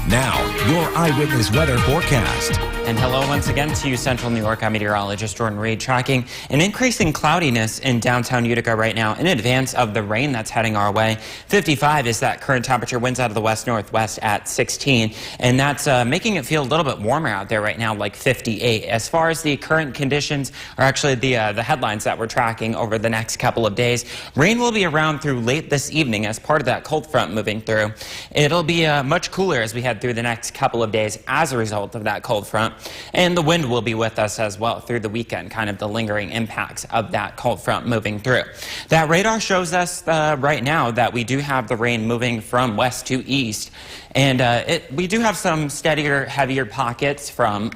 Now, your eyewitness weather forecast. And hello once again to you, Central New York. I'm meteorologist Jordan Reed, tracking an increasing cloudiness in downtown Utica right now in advance of the rain that's heading our way. 55 is that current temperature, winds out of the west-northwest at 16, and that's making it feel a little bit warmer out there right now, like 58. As far as the current conditions, or actually the headlines that we're tracking over the next couple of days, rain will be around through late this evening as part of that cold front moving through. It'll be much cooler as we head through the next couple of days as a result of that cold front. And the wind will be with us as well through the weekend, kind of the lingering impacts of that cold front moving through. That radar shows us right now that we do have the rain moving from west to east. And we do have some steadier, heavier pockets from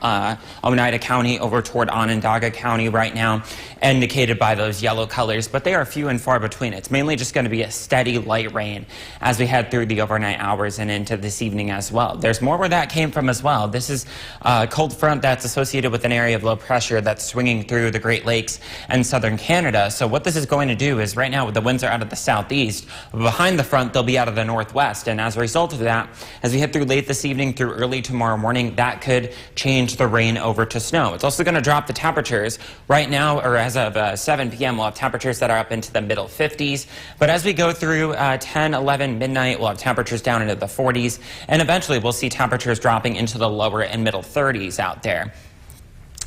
Oneida County over toward Onondaga County right now, indicated by those yellow colors, but they are few and far between. It's mainly just going to be a steady light rain as we head through the overnight hours and into this evening as well. There's more where that came from as well. This is a cold front that's associated with an area of low pressure that's swinging through the Great Lakes and southern Canada. So what this is going to do is right now the winds are out of the southeast. Behind the front, they'll be out of the northwest. And as a result of that, as we head through late this evening through early tomorrow morning, that could change the rain over to snow. It's also going to drop the temperatures. Right now, or as of 7 p.m., we'll have temperatures that are up into the middle 50s. But as we go through 10, 11, midnight, we'll have temperatures down into the 40s. And eventually, we'll see temperatures dropping into the lower and middle 30s out there.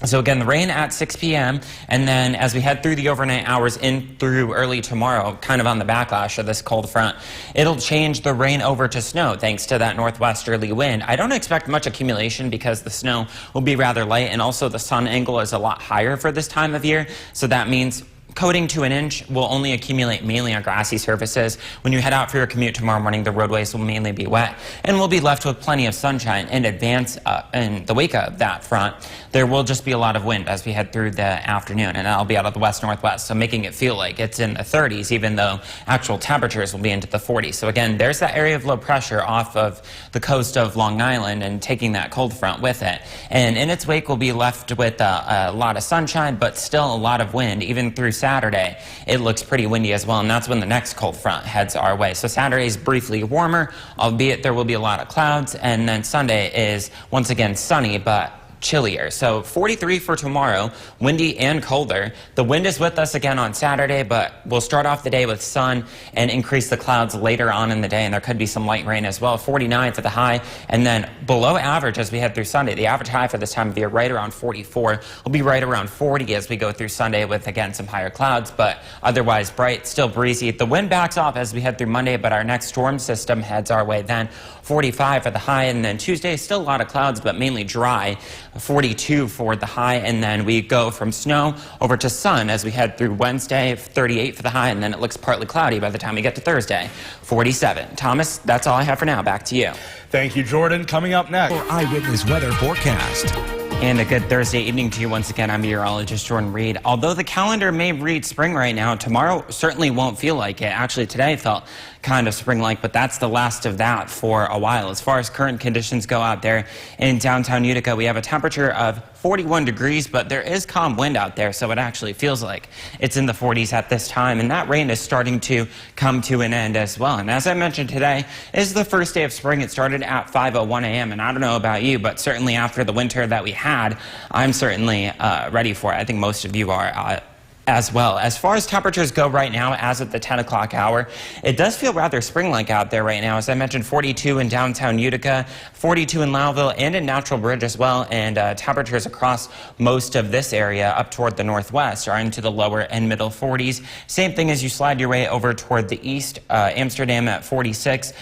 So again, the rain at 6 p.m. and then as we head through the overnight hours in through early tomorrow, kind of on the backlash of this cold front, it'll change the rain over to snow thanks to that northwesterly wind. I don't expect much accumulation because the snow will be rather light, and also the sun angle is a lot higher for this time of year. So that means coating to an inch will only accumulate mainly on grassy surfaces. When you head out for your commute tomorrow morning, the roadways will mainly be wet, and we'll be left with plenty of sunshine. In advance, in the wake of that front, there will just be a lot of wind as we head through the afternoon, and that'll be out of the west-northwest, so making it feel like it's in the 30s, even though actual temperatures will be into the 40s. So again, there's that area of low pressure off of the coast of Long Island and taking that cold front with it. And in its wake, we'll be left with a lot of sunshine, but still a lot of wind, even through Saturday. It looks pretty windy as well, and that's when the next cold front heads our way. So Saturday is briefly warmer, albeit there will be a lot of clouds, and then Sunday is once again sunny, but chillier. So 43 for tomorrow, windy and colder. The wind is with us again on Saturday, but we'll start off the day with sun and increase the clouds later on in the day, and there could be some light rain as well. 49 for the high, and then below average as we head through Sunday. The average high for this time of year right around 44. We'll be right around 40 as we go through Sunday with, again, some higher clouds, but otherwise bright, still breezy. The wind backs off as we head through Monday, but our next storm system heads our way then. 45 for the high, and then Tuesday, still a lot of clouds, but mainly dry. 42 for the high, and then we go from snow over to sun as we head through Wednesday. 38 for the high, and then it looks partly cloudy by the time we get to Thursday. 47. Thomas, that's all I have for now. Back to you. Thank you, Jordan. Coming up next, Your eyewitness weather forecast. And a good Thursday evening to you once again. I'm meteorologist Jordan Reed. Although the calendar may read spring right now, tomorrow certainly won't feel like it. Actually, today felt kind of spring-like, but that's the last of that for a while. As far as current conditions go out there in downtown Utica, we have a temperature of 41 degrees, but there is calm wind out there, so it actually feels like it's in the 40s at this time, and that rain is starting to come to an end as well. And as I mentioned, today is the first day of spring. It started at 5:01 a.m., and I don't know about you, but certainly after the winter that we had, I'm certainly ready for it. I think most of you are as well. As far as temperatures go right now, as of the 10 o'clock hour, it does feel rather spring-like out there right now. As I mentioned, 42 in downtown Utica, 42 in Lowville, and in Natural Bridge as well. And temperatures across most of this area up toward the northwest are into the lower and middle 40s. Same thing as you slide your way over toward the east. Amsterdam at 46.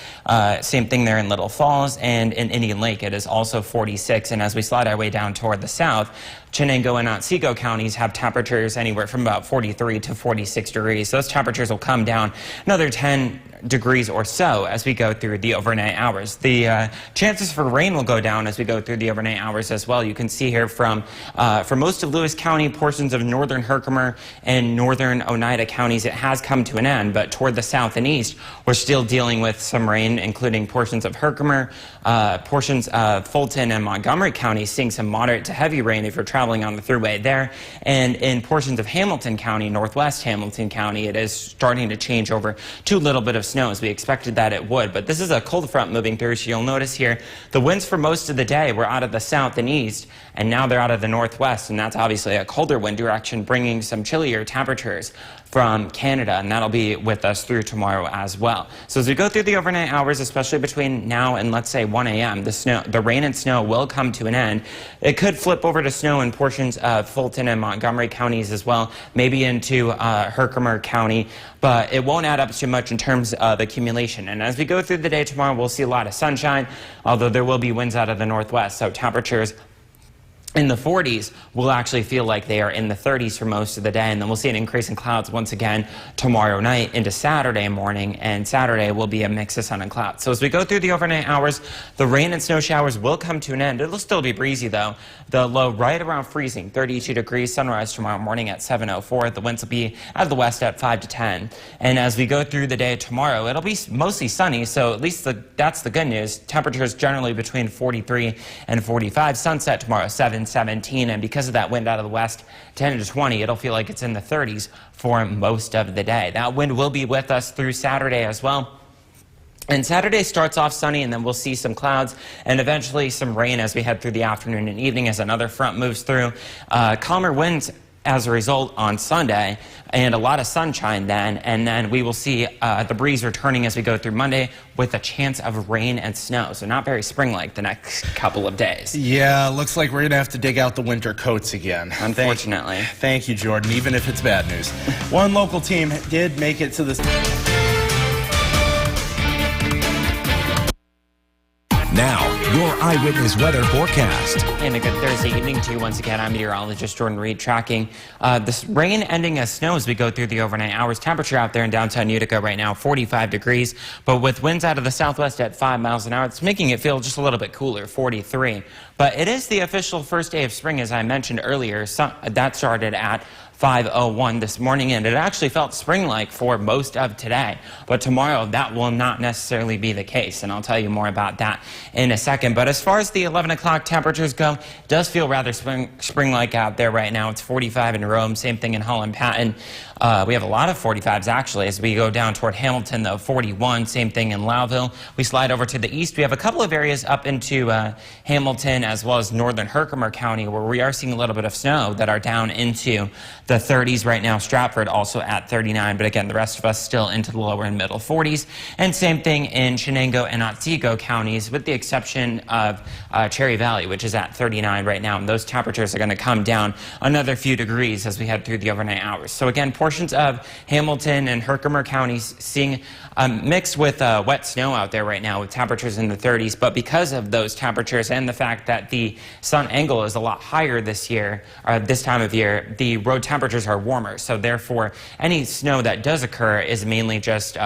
Same thing there in Little Falls, and in Indian Lake it is also 46. And as we slide our way down toward the south, Chenango and Otsego counties have temperatures anywhere from about 43 to 46 degrees. Those temperatures will come down another 10 degrees or so as we go through the overnight hours. The chances for rain will go down as we go through the overnight hours as well. You can see here from for most of Lewis County, portions of northern Herkimer and northern Oneida counties, it has come to an end, but toward the south and east, we're still dealing with some rain, including portions of Herkimer, portions of Fulton and Montgomery counties, seeing some moderate to heavy rain if you're traveling on the thruway there, and in portions of Hamilton County, northwest Hamilton County, it is starting to change over to a little bit of snow, as we expected that it would. But this is a cold front moving through, so you'll notice here the winds for most of the day were out of the south and east, and now they're out of the northwest, and that's obviously a colder wind direction, bringing some chillier temperatures from Canada, and that'll be with us through tomorrow as well. So as we go through the overnight hours, especially between now and let's say 1 a.m., the rain and snow will come to an end. It could flip over to snow in portions of Fulton and Montgomery counties as well, maybe into Herkimer County, but it won't add up too much in terms of accumulation. And as we go through the day tomorrow, we'll see a lot of sunshine, although there will be winds out of the northwest, so temperatures in the 40s will actually feel like they are in the 30s for most of the day, and then we'll see an increase in clouds once again tomorrow night into Saturday morning, and Saturday will be a mix of sun and clouds. So as we go through the overnight hours, the rain and snow showers will come to an end. It'll still be breezy though. The low right around freezing, 32 degrees, sunrise tomorrow morning at 7:04. The winds will be out of the west at 5 to 10. And as we go through the day tomorrow, it'll be mostly sunny, so at least that's the good news. Temperatures generally between 43 and 45. Sunset tomorrow, 17, and because of that wind out of the west, 10 to 20, it'll feel like it's in the 30s for most of the day. That wind will be with us through Saturday as well. And Saturday starts off sunny, and then we'll see some clouds and eventually some rain as we head through the afternoon and evening as another front moves through. Calmer winds as a result on Sunday, and a lot of sunshine then, and then we will see the breeze returning as we go through Monday with a chance of rain and snow, so not very spring-like the next couple of days. Yeah, looks like we're going to have to dig out the winter coats again. Unfortunately. Thank you, Jordan, even if it's bad news. One local team did make it to the... Now, your eyewitness weather forecast. And a good Thursday evening to you once again. I'm meteorologist Jordan Reed, tracking this rain ending as snow as we go through the overnight hours. Temperature out there in downtown Utica right now, 45 degrees, but with winds out of the southwest at 5 miles an hour, it's making it feel just a little bit cooler, 43. But it is the official first day of spring, as I mentioned earlier. That started at 5:01 this morning, and it actually felt spring-like for most of today. But tomorrow, that will not necessarily be the case, and I'll tell you more about that in a second. But as far as the 11 o'clock temperatures go, it does feel rather spring-like out there right now. It's 45 in Rome, same thing in Holland Patton. We have a lot of 45s actually as we go down toward Hamilton, though, 41, same thing in Lowville. We slide over to the east. We have a couple of areas up into Hamilton as well as northern Herkimer County where we are seeing a little bit of snow that are down into the 30s right now. Stratford also at 39, but again, the rest of us still into the lower and middle 40s. And same thing in Shenango and Otsego counties, with the exception of Cherry Valley, which is at 39 right now. And those temperatures are going to come down another few degrees as we head through the overnight hours. So again, portions of Hamilton and Herkimer counties seeing mixed with wet snow out there right now with temperatures in the 30s. But because of those temperatures and the fact that the sun angle is a lot higher this year, or this time of year, the road temperatures are warmer. So therefore, any snow that does occur is mainly just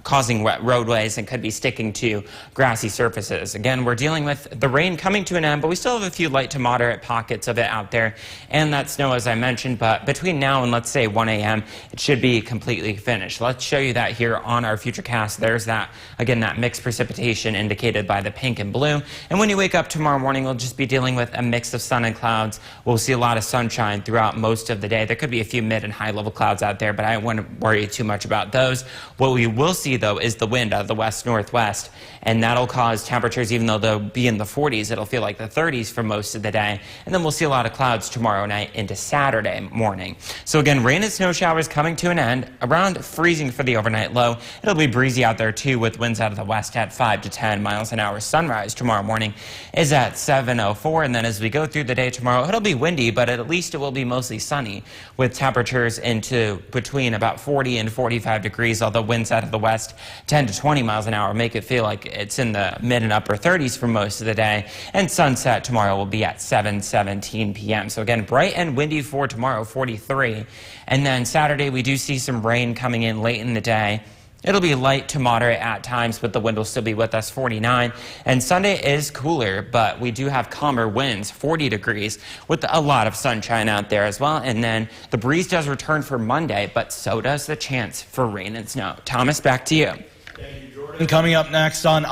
causing wet roadways and could be sticking to grassy surfaces. Again, we're dealing with the rain coming to an end, but we still have a few light to moderate pockets of it out there, and that snow, as I mentioned. But between now and let's say 1 a.m., it should be completely finished. Let's show you that here on our Futurecast. There's that, again, that mixed precipitation indicated by the pink and blue. And when you wake up tomorrow morning, we'll just be dealing with a mix of sun and clouds. We'll see a lot of sunshine throughout most of the day. There could be a few mid and high level clouds out there, but I wouldn't worry too much about those. What we will see, though, is the wind out of the west-northwest, and that'll cause temperatures, even though they'll be in the 40s, it'll feel like the 30s for most of the day. And then we'll see a lot of clouds tomorrow night into Saturday morning. So again, rain and snow showers coming to an end, around freezing for the overnight low. It'll be breezy out there too, with winds out of the west at 5 to 10 miles an hour. Sunrise tomorrow morning is at 7:04, and then as we go through the day tomorrow, it'll be windy, but at least it will be mostly sunny, with temperatures into between about 40 and 45 degrees, although winds out of the west 10 to 20 miles an hour make it feel like it's in the mid and upper 30s for most of the day. And sunset tomorrow will be at 7:17 p.m. So again, bright and windy for tomorrow, 43. And then Saturday, we do see some rain coming in late in the day. It'll be light to moderate at times, but the wind will still be with us, 49. And Sunday is cooler, but we do have calmer winds, 40 degrees, with a lot of sunshine out there as well. And then the breeze does return for Monday, but so does the chance for rain and snow. Thomas, back to you. Thank you, Jordan. Coming up next on